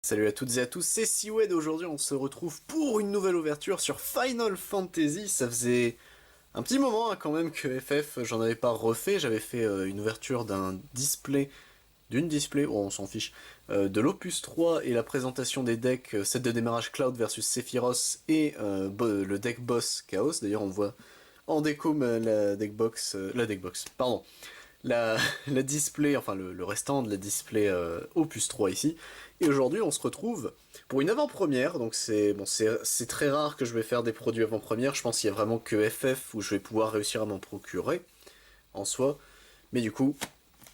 Salut à toutes et à tous, c'est Siwed. Aujourd'hui on se retrouve pour une nouvelle ouverture sur Final Fantasy. Ça faisait un petit moment quand même que FF j'en avais pas refait. J'avais fait une ouverture d'une display, oh, on s'en fiche, de l'Opus 3 et la présentation des decks, set de démarrage Cloud versus Sephiroth et le deck boss Chaos. D'ailleurs on voit en déco la deckbox, pardon, la, la display, enfin le restant de la display Opus 3 ici. Et aujourd'hui, on se retrouve pour une avant-première. Donc c'est très rare que je vais faire des produits avant-première. Je pense qu'il y a vraiment que FF où je vais pouvoir réussir à m'en procurer en soi. Mais du coup,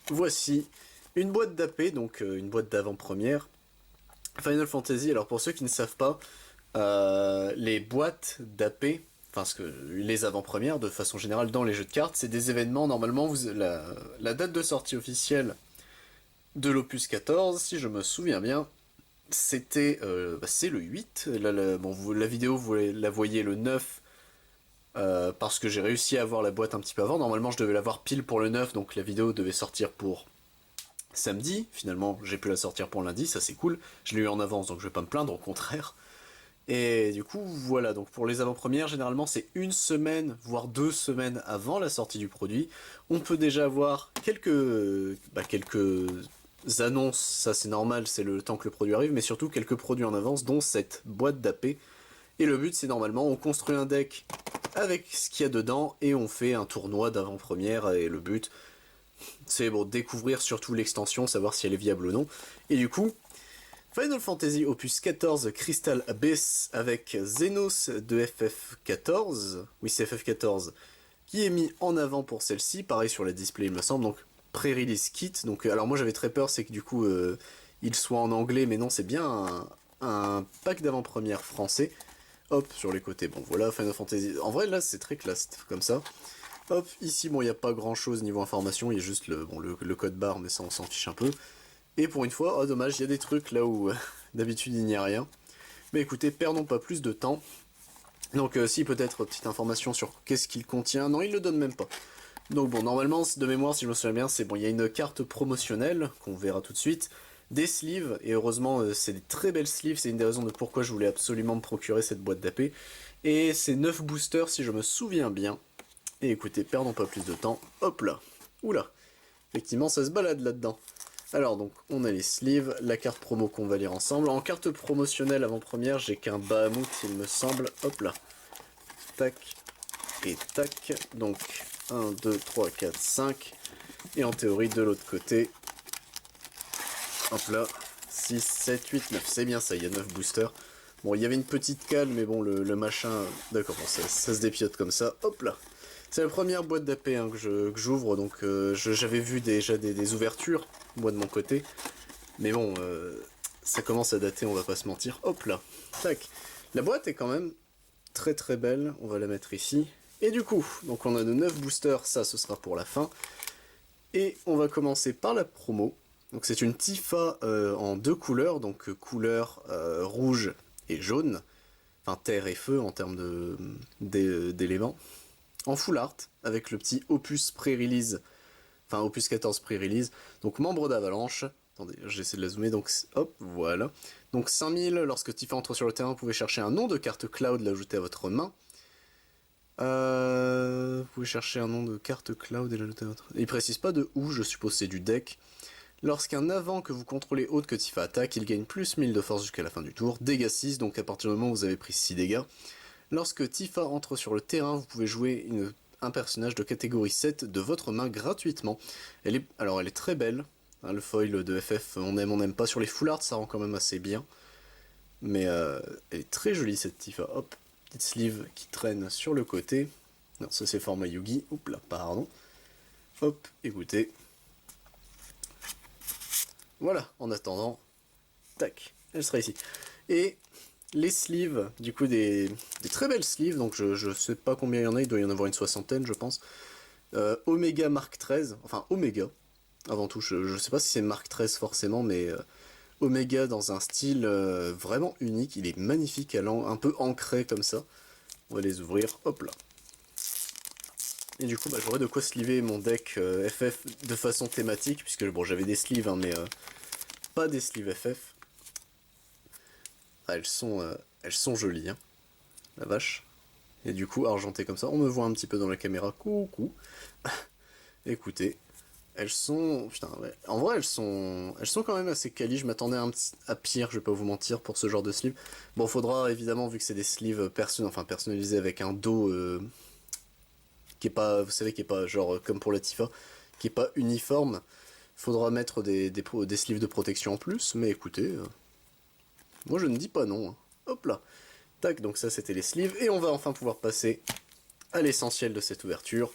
voici une boîte d'AP, donc une boîte d'avant-première. Final Fantasy. Alors pour ceux qui ne savent pas, les boîtes d'AP, enfin les avant-premières de façon générale dans les jeux de cartes, c'est des événements, normalement la date de sortie officielle de l'opus 14, si je me souviens bien, c'est le 8. La vidéo, vous la voyez le 9, parce que j'ai réussi à avoir la boîte un petit peu avant. Normalement, je devais l'avoir pile pour le 9, donc la vidéo devait sortir pour samedi. Finalement, j'ai pu la sortir pour lundi, ça c'est cool. Je l'ai eu en avance, donc je vais pas me plaindre, au contraire. Et du coup, voilà, donc pour les avant-premières, généralement c'est une semaine, voire 2 semaines avant la sortie du produit. On peut déjà avoir quelques annonces, ça c'est normal, c'est le temps que le produit arrive, mais surtout quelques produits en avance, dont cette boîte d'AP. Et le but c'est normalement, on construit un deck avec ce qu'il y a dedans, et on fait un tournoi d'avant-première, et le but c'est bon, découvrir surtout l'extension, savoir si elle est viable ou non. Et du coup, Final Fantasy Opus 14 Crystal Abyss avec Xenos de FF14, oui c'est FF14, qui est mis en avant pour celle-ci, pareil sur la display il me semble, donc pré-release kit, donc alors moi j'avais très peur, c'est que du coup il soit en anglais, mais non c'est bien un pack d'avant-première français, hop, sur les côtés, bon voilà, Final Fantasy, en vrai là c'est très classe, comme ça, hop, ici bon il n'y a pas grand chose niveau information, il y a juste le code barre, mais ça on s'en fiche un peu. Et pour une fois, oh dommage, il y a des trucs là où d'habitude il n'y a rien. Mais écoutez, perdons pas plus de temps. Donc si peut-être petite information sur qu'est-ce qu'il contient. Non, il le donne même pas. Donc bon, normalement, de mémoire, si je me souviens bien, c'est bon, il y a une carte promotionnelle, qu'on verra tout de suite, des sleeves, et heureusement, c'est des très belles sleeves, c'est une des raisons de pourquoi je voulais absolument me procurer cette boîte d'AP. Et c'est 9 boosters, si je me souviens bien. Et écoutez, perdons pas plus de temps, hop là. Oula, effectivement, ça se balade là-dedans. Alors donc, on a les sleeves, la carte promo qu'on va lire ensemble. En carte promotionnelle avant-première, j'ai qu'un Bahamut, il me semble. Hop là. Tac et tac. Donc, 1, 2, 3, 4, 5. Et en théorie, de l'autre côté, hop là, 6, 7, 8, 9. C'est bien ça, il y a 9 boosters. Bon, il y avait une petite cale, mais bon, le machin... D'accord, bon, ça se dépiote comme ça. Hop là. C'est la première boîte d'AP hein, que j'ouvre, donc j'avais vu déjà des ouvertures, moi de mon côté. Mais bon, ça commence à dater, on va pas se mentir. Hop là, tac. La boîte est quand même très très belle, on va la mettre ici. Et du coup, donc on a de 9 boosters, ça ce sera pour la fin. Et on va commencer par la promo. Donc c'est une Tifa en 2 couleurs, donc couleur rouge et jaune. Enfin terre et feu en termes d'éléments. En full art, avec le petit opus pré-release, enfin opus 14 pré-release, donc membre d'Avalanche. Attendez, j'essaie de la zoomer, donc hop, voilà. Donc 5000, lorsque Tifa entre sur le terrain, vous pouvez chercher un nom de carte Cloud, l'ajouter à votre main. Vous pouvez chercher un nom de carte Cloud et l'ajouter à votre... Il précise pas de où, je suppose c'est du deck. Lorsqu'un avant que vous contrôlez haute que Tifa attaque, il gagne plus 1000 de force jusqu'à la fin du tour. Dégâts 6, donc à partir du moment où vous avez pris 6 dégâts. Lorsque Tifa entre sur le terrain, vous pouvez jouer un personnage de catégorie 7 de votre main gratuitement. Elle est très belle, hein, le foil de FF, on n'aime pas. Sur les full art, ça rend quand même assez bien. Mais elle est très jolie cette Tifa. Hop, petite sleeve qui traîne sur le côté. Non, ça c'est format Yugi. Oups là, pardon. Hop, écoutez. Voilà, en attendant, tac, elle sera ici. Et les sleeves, du coup des très belles sleeves, donc je sais pas combien il y en a, il doit y en avoir une soixantaine je pense. Omega Mark 13, enfin Omega, avant tout, je sais pas si c'est Mark 13 forcément, mais Omega dans un style vraiment unique, il est magnifique, un peu ancré comme ça. On va les ouvrir, hop là. Et du coup, bah, j'aurai de quoi sleever mon deck FF de façon thématique, puisque bon, j'avais des sleeves, hein, mais pas des sleeves FF. Ah, elles sont jolies, hein. La vache. Et du coup, argentées comme ça, on me voit un petit peu dans la caméra. Coucou. Écoutez, elles sont... Putain, ouais. En vrai, elles sont quand même assez quali. Je m'attendais à pire, je vais pas vous mentir, pour ce genre de sleeve. Bon, faudra évidemment, vu que c'est des sleeves personnalisés avec un dos qui est pas, vous savez, qui est pas genre comme pour la Tifa, qui est pas uniforme. Faudra mettre des sleeves de protection en plus, mais écoutez, moi je ne dis pas non, hein. Hop là. Tac, donc ça c'était les sleeves, et on va enfin pouvoir passer à l'essentiel de cette ouverture,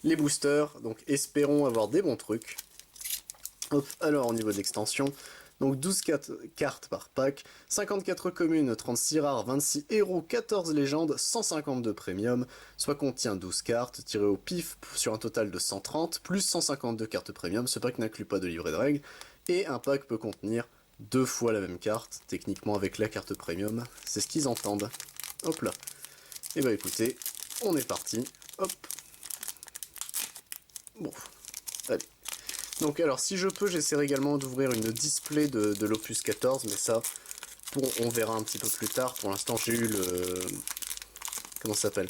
les boosters. Donc espérons avoir des bons trucs. Hop, alors au niveau d'extension, donc 12 cartes par pack, 54 communes, 36 rares, 26 héros, 14 légendes, 152 premium, soit contient 12 cartes, tirées au pif sur un total de 130, plus 152 cartes premium. Ce pack n'inclut pas de livret de règles, et un pack peut contenir 2 fois la même carte, techniquement avec la carte premium, c'est ce qu'ils entendent. Hop là. Et bah écoutez, on est parti, hop. Bon, allez. Donc alors si je peux, j'essaierai également d'ouvrir une display de l'Opus 14, mais ça, on verra un petit peu plus tard. Pour l'instant j'ai eu le... Comment ça s'appelle?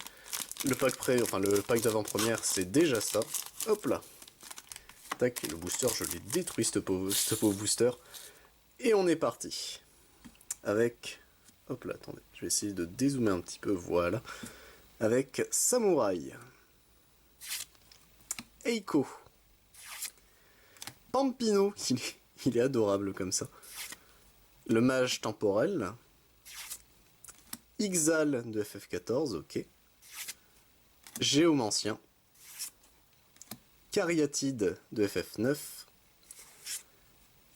Le pack le pack d'avant-première, c'est déjà ça. Hop là. Tac, le booster, je l'ai détruit, ce pauvre booster. Et on est parti. Avec... Hop là, attendez, je vais essayer de dézoomer un petit peu, voilà. Avec Samouraï. Eiko. Pampino, il est adorable comme ça. Le mage temporel. Ixal de FF14, ok. Géomancien. Cariatide de FF9.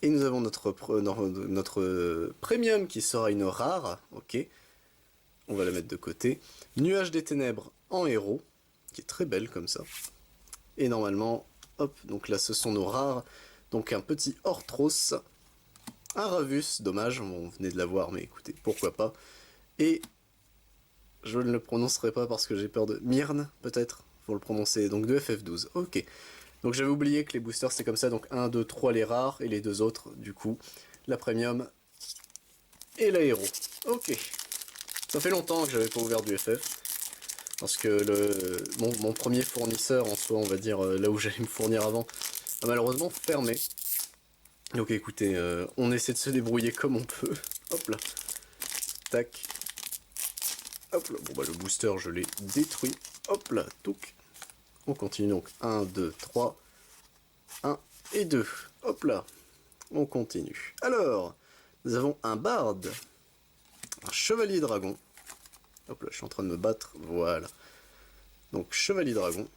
Et nous avons notre premium qui sera une rare, ok. On va la mettre de côté. Nuage des ténèbres en héros, qui est très belle comme ça. Et normalement, hop, donc là ce sont nos rares. Donc un petit Orthros, un Ravus, dommage, on venait de l'avoir, mais écoutez, pourquoi pas. Et je ne le prononcerai pas parce que j'ai peur de... Myrne, peut-être, pour le prononcer, donc de FF12, ok. Donc j'avais oublié que les boosters c'est comme ça, donc 1, 2, 3 les rares, et les deux autres, du coup, la premium et la héros. Ok. Ça fait longtemps que j'avais pas ouvert du FF, parce que mon premier fournisseur, en soi, on va dire, là où j'allais me fournir avant, a malheureusement fermé. Donc écoutez, on essaie de se débrouiller comme on peut. Hop là. Tac. Hop là. Bon bah le booster je l'ai détruit. Hop là. Touc. On continue donc. 1, 2, 3. 1 et 2. Hop là. On continue. Alors, nous avons un barde. Un chevalier dragon. Hop là, je suis en train de me battre. Voilà. Donc chevalier dragon.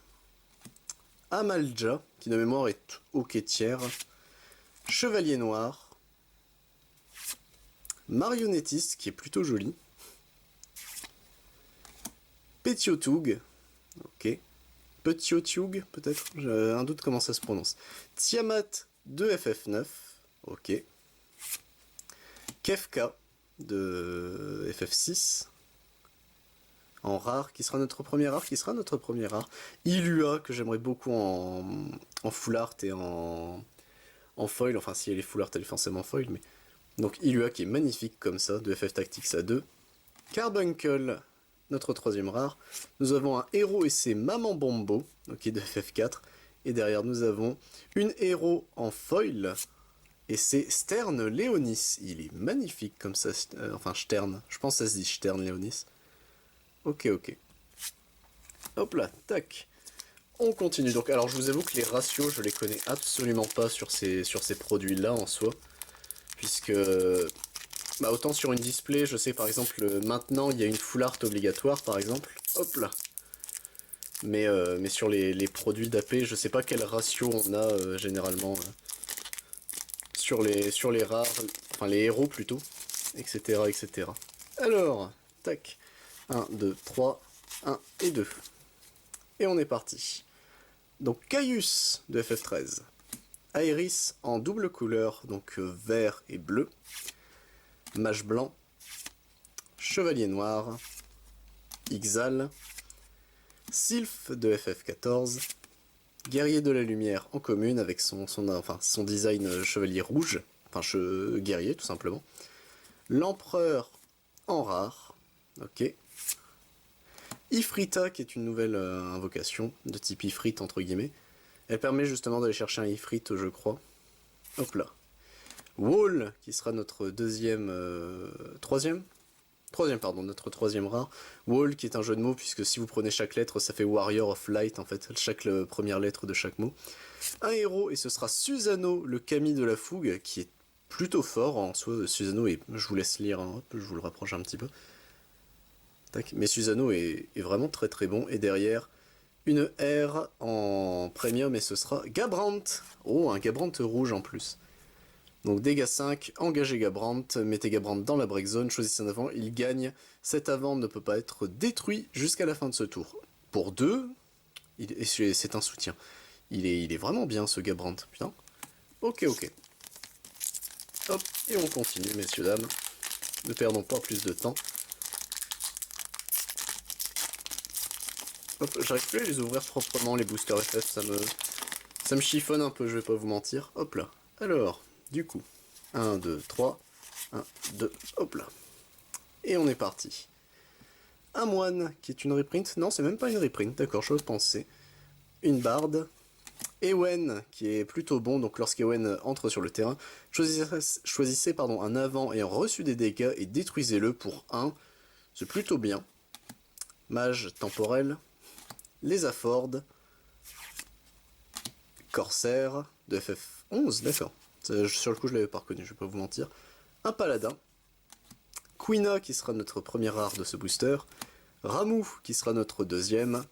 Amalja, qui de mémoire est ok tiers. Chevalier noir. Marionnettiste, qui est plutôt joli. Petiotoug, ok. Petiotoug, peut-être, j'ai un doute comment ça se prononce. Tiamat de FF9, ok. Kefka de FF6, en rare, qui sera notre première rare, Ilua, que j'aimerais beaucoup en full art et en foil, enfin si elle est full art, elle est forcément foil, mais... Donc Ilua qui est magnifique comme ça, de FF Tactics A2. Carbuncle, notre troisième rare. Nous avons un héros et c'est Maman Bombo, ok, de FF4. Et derrière nous avons une héros en foil. Et c'est Stern Léonis. Il est magnifique comme ça, enfin Stern. Je pense que ça se dit Stern Léonis. Ok, ok. Hop là, tac. On continue. Donc, alors je vous avoue que les ratios, je les connais absolument pas sur ces produits-là en soi. Puisque... Bah autant sur une display, je sais par exemple, maintenant il y a une full art obligatoire par exemple. Hop là. Mais sur les produits d'AP, je sais pas quel ratio on a généralement sur les rares, enfin les héros plutôt, etc. etc. Alors, tac. 1, 2, 3, 1 et 2. Et on est parti. Donc Caius de FF13. Aeris en double couleur, donc vert et bleu. Mage blanc. Chevalier noir. Ixal. Sylph de FF14. Guerrier de la lumière en commune avec son design chevalier rouge. Enfin, guerrier tout simplement. L'empereur en rare. Ok. Ifrita, qui est une nouvelle invocation, de type Ifrit entre guillemets. Elle permet justement d'aller chercher un Ifrit, je crois. Hop là. Wall, qui sera notre deuxième... troisième, pardon, notre troisième rare. Wall, qui est un jeu de mots, puisque si vous prenez chaque lettre, ça fait Warrior of Light, en fait, chaque première lettre de chaque mot. Un héros, et ce sera Susano, le Kami de la fougue, qui est plutôt fort en soi. Susano, et je vous laisse lire, hein, je vous le rapproche un petit peu. Tac. Mais Susano est vraiment très très bon. Et derrière, une R en premium, et ce sera Gabrant. Oh, un Gabrant rouge en plus. Donc dégâts 5, engagez Gabrant, mettez Gabrant dans la break zone, choisissez un avant, il gagne. Cet avant ne peut pas être détruit jusqu'à la fin de ce tour. Pour 2, c'est un soutien. Il est vraiment bien ce Gabrant, putain. Ok, ok. Hop, et on continue, messieurs, dames. Ne perdons pas plus de temps. Hop, j'arrive plus à les ouvrir proprement, les boosters FF, ça me chiffonne un peu, je vais pas vous mentir. Hop là. Alors, du coup, 1, 2, 3, 1, 2, hop là. Et on est parti. Un moine, qui est une reprint. Non, c'est même pas une reprint, d'accord, je pensais. Une barde. Ewen, qui est plutôt bon, donc lorsqu'Ewen entre sur le terrain, choisissez un avant ayant reçu des dégâts et détruisez-le pour 1. C'est plutôt bien. Mage temporel. Les affordes. Corsaire de FF11, d'accord. Sur le coup, je l'avais pas reconnu, je vais pas vous mentir. Un paladin. Quina, qui sera notre premier rare de ce booster. Ramu, qui sera notre deuxième.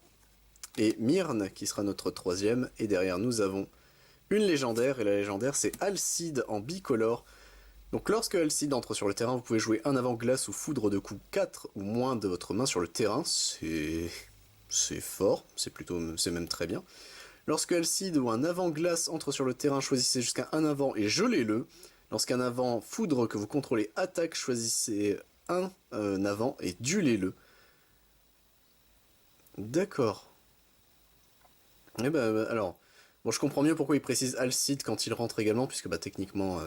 Et Myrne, qui sera notre troisième. Et derrière, nous avons une légendaire. Et la légendaire, c'est Alcide en bicolore. Donc lorsque Alcide entre sur le terrain, vous pouvez jouer un avant glace ou foudre de coups 4 ou moins de votre main sur le terrain. C'est fort, c'est même très bien. Lorsque Alcide ou un avant glace entre sur le terrain, choisissez jusqu'à un avant et gelez-le. Lorsqu'un avant foudre que vous contrôlez attaque, choisissez un avant et duelez-le. D'accord. Eh ben, alors, bon, je comprends mieux pourquoi il précise Alcide quand il rentre également, puisque bah techniquement...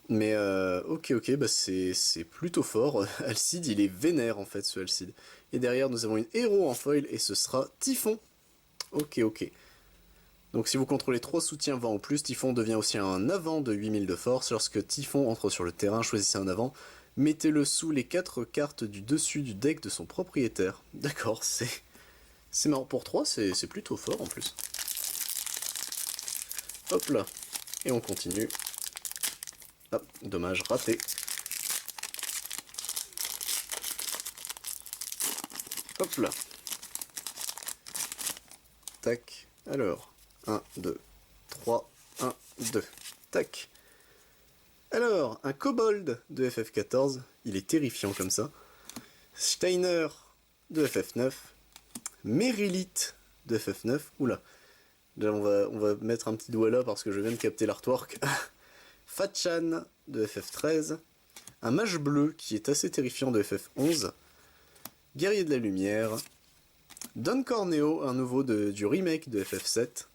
mais ok, bah c'est plutôt fort. Alcide, il est vénère en fait, ce Alcide. Et derrière, nous avons une héros en foil, et ce sera Typhon. Ok. Donc si vous contrôlez 3 soutiens vent ou plus, Typhon devient aussi un avant de 8000 de force. Lorsque Typhon entre sur le terrain, choisissez un avant, mettez-le sous les 4 cartes du dessus du deck de son propriétaire. D'accord, c'est marrant. Pour 3, c'est plutôt fort en plus. Hop là, et on continue. Ah, dommage, raté. Hop là. Tac, alors... 1, 2, 3, 1, 2. Tac. Alors, un kobold de FF14. Il est terrifiant comme ça. Steiner de FF9. Merilith de FF9. Oula. Là, on va mettre un petit doigt là parce que je viens de capter l'artwork. Fatchan de FF13. Un mage bleu qui est assez terrifiant de FF11. Guerrier de la lumière. Don Corneo, un nouveau du remake de FF7.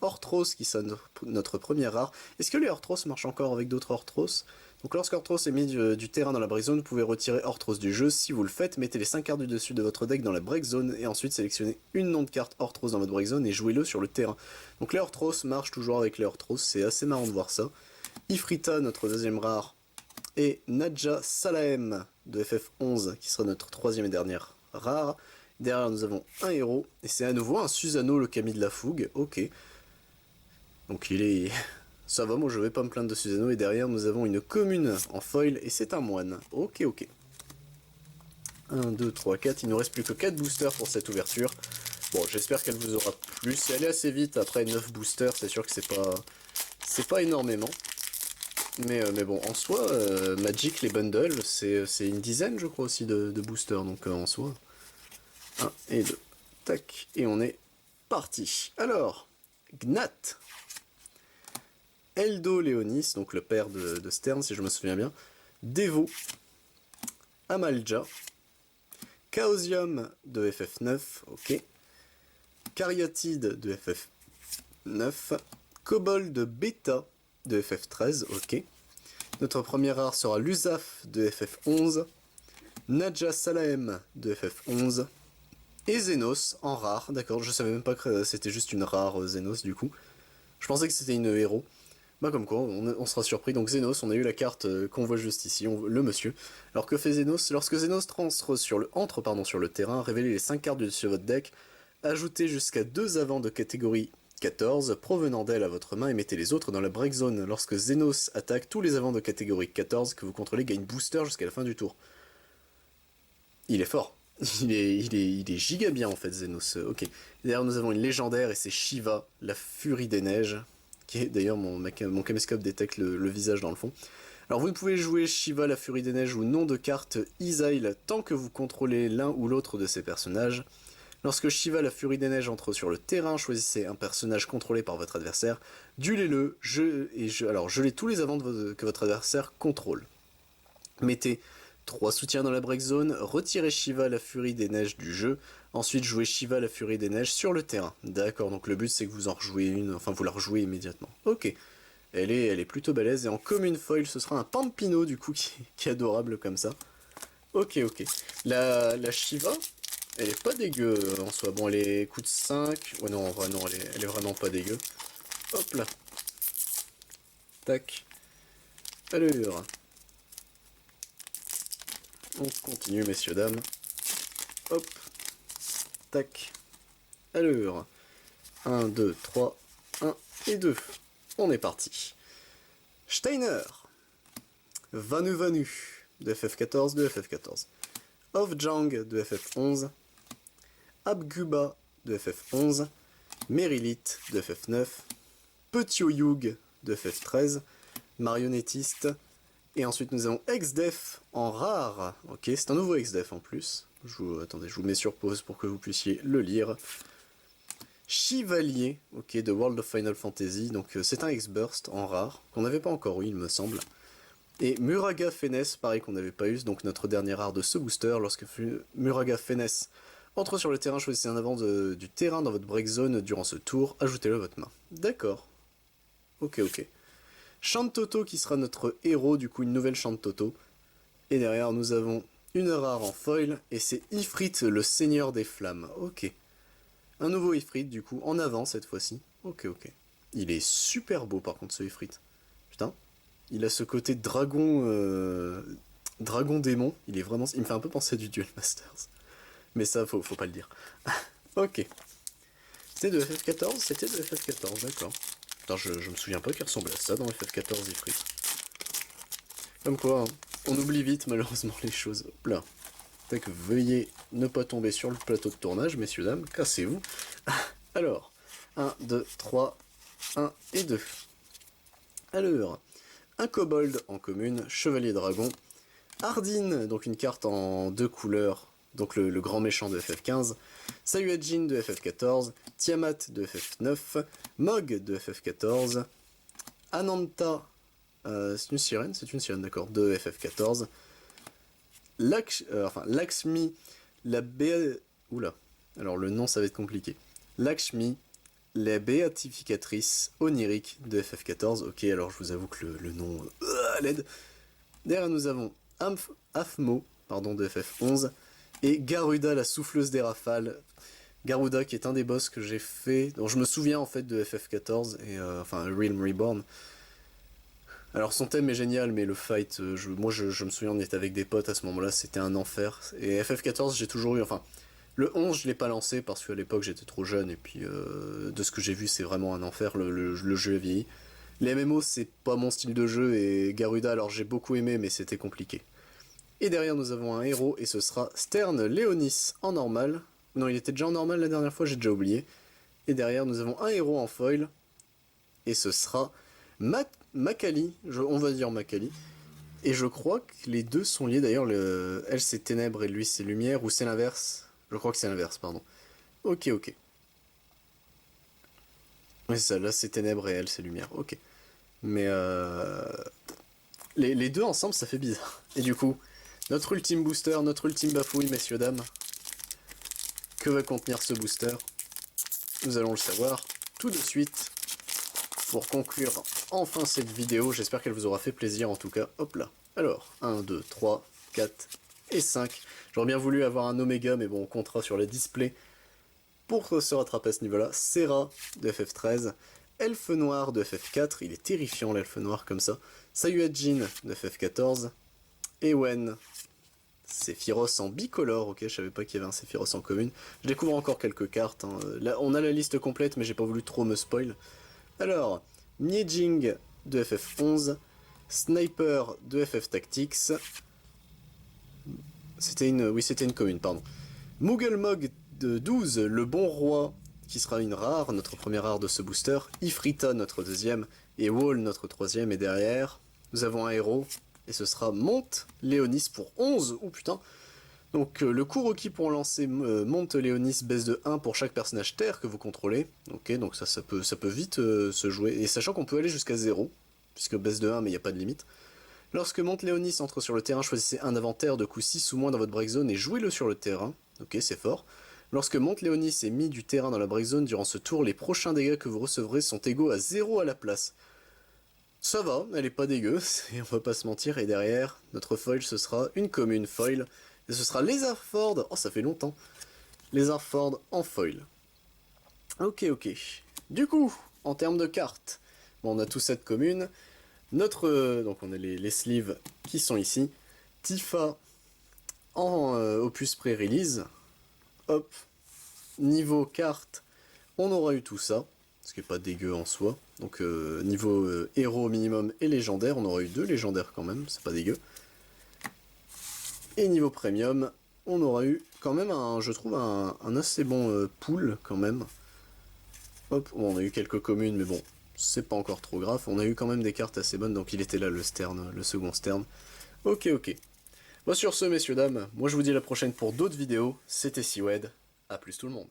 Orthros qui sonne notre première rare. Est-ce que les Orthros marchent encore avec d'autres Orthros? Donc lorsque Orthros est mis du terrain dans la break zone, vous pouvez retirer Orthros du jeu. Si vous le faites, mettez les 5 cartes du dessus de votre deck dans la break zone et ensuite sélectionnez une nom de carte Orthros dans votre break zone et jouez-le sur le terrain. Donc les Orthros marchent toujours avec les Orthros, c'est assez marrant de voir ça. Ifrita, notre deuxième rare, et Nadja Salahem de FF11 qui sera notre troisième et dernière rare. Derrière nous avons un héros et c'est à nouveau un Susano, le Kami de la fougue. Ok. Donc il est... Ça va, moi je vais pas me plaindre de Susano. Et derrière nous avons une commune en foil et c'est un moine. Ok. 1, 2, 3, 4. Il ne nous reste plus que 4 boosters pour cette ouverture. Bon, j'espère qu'elle vous aura plu. C'est allé assez vite après 9 boosters. C'est sûr que c'est pas énormément. Mais bon, en soi, Magic, les bundles, c'est une dizaine je crois aussi de boosters. Donc en soi... 1 et 2. Tac. Et on est parti. Alors, Gnat. Eldo Léonis, donc le père de Stern, si je me souviens bien. Devo. Amalja. Chaosium de FF9, ok. Cariatide de FF9. Kobold de Beta de FF13, ok. Notre première rare sera l'Usaf de FF11. Nadja Salahem de FF11, et Xenos en rare, d'accord, je savais même pas que c'était juste une rare Xenos du coup. Je pensais que c'était une héros. Bah comme quoi, on sera surpris. Donc Xenos, on a eu la carte qu'on voit juste ici, le monsieur. Alors que fait Xenos? Lorsque Xenos entre sur le terrain, révélez les 5 cartes de votre deck, ajoutez jusqu'à 2 avants de catégorie 14 provenant d'elle à votre main et mettez les autres dans la break zone. Lorsque Xenos attaque, tous les avants de catégorie 14 que vous contrôlez gagnent booster jusqu'à la fin du tour. Il est fort. Il est giga bien en fait, Xenos. Ok. D'ailleurs, nous avons une légendaire et c'est Shiva, la furie des neiges. Qui est d'ailleurs mon caméscope détecte le visage dans le fond. Alors vous ne pouvez jouer Shiva, la furie des neiges ou nom de carte Isail tant que vous contrôlez l'un ou l'autre de ces personnages. Lorsque Shiva, la furie des neiges entre sur le terrain, choisissez un personnage contrôlé par votre adversaire, duelez-le, gelez tous les avants que votre adversaire contrôle. Mettez 3 soutiens dans la break zone, retirez Shiva, la furie des neiges du jeu, ensuite jouez Shiva, la furie des neiges sur le terrain. D'accord, donc le but c'est que vous en rejouez une, enfin vous la rejouez immédiatement. Ok, elle est plutôt balèze, et en commune foil ce sera un Pampino du coup qui est adorable comme ça. Ok, la Shiva, elle est pas dégueu en soi, bon elle coûte 5, ouais non, en vrai non, elle est vraiment pas dégueu. Hop là, tac, alors... On continue, messieurs, dames. Hop. Tac. Alors. 1, 2, 3. 1 et 2. On est parti. Steiner. Vanu Vanu de FF14 de FF14. Ofjang de FF11. Abguba de FF11. Merilith de FF9. Petit Oyug de FF13. Marionnettiste. Et ensuite nous avons Exdef en rare. Ok, c'est un nouveau Exdef en plus. Attendez, je vous mets sur pause pour que vous puissiez le lire. Chevalier, ok, de World of Final Fantasy. Donc c'est un X-Burst en rare, qu'on n'avait pas encore eu, il me semble. Et Muraga Fenes, pareil qu'on n'avait pas eu, donc notre dernier rare de ce booster. Lorsque Muraga Fenes entre sur le terrain, choisissez un avant du terrain dans votre break zone durant ce tour, ajoutez-le à votre main. D'accord. Ok. Shantoto qui sera notre héros, du coup une nouvelle Shantoto. Et derrière nous avons une rare en foil, et c'est Ifrit, le seigneur des flammes. Ok. Un nouveau Ifrit du coup, en avant cette fois-ci. Ok. Il est super beau par contre ce Ifrit. Putain. Il a ce côté dragon... dragon démon. Il est vraiment... Il me fait un peu penser à du Duel Masters. Mais ça, faut pas le dire. Ok. C'était de FF14? C'était de FF14, d'accord. Putain, je me souviens pas qu'il ressemblait à ça dans FF14 Ifrit. Comme quoi, hein, on oublie vite malheureusement les choses. Hop là. Tac, veuillez ne pas tomber sur le plateau de tournage, messieurs, dames, cassez-vous. Alors, 1, 2, 3, 1 et 2. Alors, un kobold en commune, chevalier dragon, Ardyn, donc une carte en 2 couleurs, donc le grand méchant de FF15, Sayuajin de FF14, Tiamat de FF9, Mog de FF14, Ananta, c'est une sirène, d'accord, de FF14, Lakshmi, la Oula, alors le nom ça va être compliqué. Lakshmi, la béatificatrice onirique de FF14. Ok, alors je vous avoue que le nom l'aide. Derrière nous avons Afmo, de FF11, et Garuda, la souffleuse des rafales. Garuda qui est un des boss que j'ai fait, dont je me souviens en fait de FF14, et Realm Reborn. Alors son thème est génial, mais le fight, moi je me souviens, on était avec des potes à ce moment-là, c'était un enfer. Et FF14 j'ai toujours eu, le 11 je l'ai pas lancé parce qu'à l'époque j'étais trop jeune, et puis de ce que j'ai vu c'est vraiment un enfer, le jeu a vieilli. Les MMO c'est pas mon style de jeu, et Garuda alors j'ai beaucoup aimé mais c'était compliqué. Et derrière nous avons un héros, et ce sera Stern Léonis en normal. Non, il était déjà en normal la dernière fois, j'ai déjà oublié. Et derrière nous avons un héros en foil, et ce sera Makali, on va dire Makali. Et je crois que les deux sont liés, d'ailleurs, elle c'est ténèbres et lui c'est lumière, ou c'est l'inverse. Je crois que c'est l'inverse, pardon. Ok. Oui, c'est ça, là c'est ténèbres et elle c'est lumière, ok. Mais les deux ensemble ça fait bizarre. Et du coup, notre ultime booster, notre ultime bafouille, messieurs, dames. Que va contenir ce booster? Nous allons le savoir tout de suite. Pour conclure enfin cette vidéo, j'espère qu'elle vous aura fait plaisir en tout cas. Hop là. Alors, 1, 2, 3, 4, et 5. J'aurais bien voulu avoir un Oméga, mais bon, on comptera sur les displays pour se rattraper à ce niveau-là. Serra de FF13, Elfe Noir de FF4, il est terrifiant l'Elfe Noir comme ça. Sayuajin de FF14, Ewen, Sephiroth en bicolore, ok, je savais pas qu'il y avait un Sephiroth en commune. Je découvre encore quelques cartes, hein. Là, on a la liste complète, mais j'ai pas voulu trop me spoil. Alors, Niejing de FF11, Sniper de FF Tactics, c'était une commune, pardon. Mugglemog de 12, le bon roi, qui sera une rare, notre première rare de ce booster, Ifrita notre deuxième, et Wall notre troisième, et derrière, nous avons un héros, et ce sera Monte Léonis pour 11, oh putain. Donc le coût requis pour lancer Monte Léonis baisse de 1 pour chaque personnage terre que vous contrôlez, ok, donc ça peut vite se jouer, et sachant qu'on peut aller jusqu'à 0, puisque baisse de 1 mais il n'y a pas de limite. Lorsque Monte Léonis entre sur le terrain, choisissez un inventaire de coût 6 ou moins dans votre break zone et jouez-le sur le terrain, ok, c'est fort. Lorsque Monte Léonis est mis du terrain dans la break zone durant ce tour, les prochains dégâts que vous recevrez sont égaux à 0 à la place. Ça va, elle est pas dégueu, on va pas se mentir, et derrière, notre foil ce sera une commune foil, et ce sera Lézardford, oh ça fait longtemps, Lézardford en foil. Ok, du coup, en termes de cartes, bon, on a tous cette commune, donc on a les sleeves qui sont ici, Tifa en opus pré-release, hop, niveau carte, on aura eu tout ça, ce qui est pas dégueu en soi. Donc niveau héros minimum et légendaire, on aura eu 2 légendaires quand même, c'est pas dégueu. Et niveau premium, on aura eu quand même je trouve un assez bon pool quand même. Hop, bon, on a eu quelques communes, mais bon, c'est pas encore trop grave. On a eu quand même des cartes assez bonnes, donc il était là le Stern, le second Stern. Ok. Bon, sur ce, messieurs, dames, moi je vous dis à la prochaine pour d'autres vidéos. C'était Siwed, à plus tout le monde.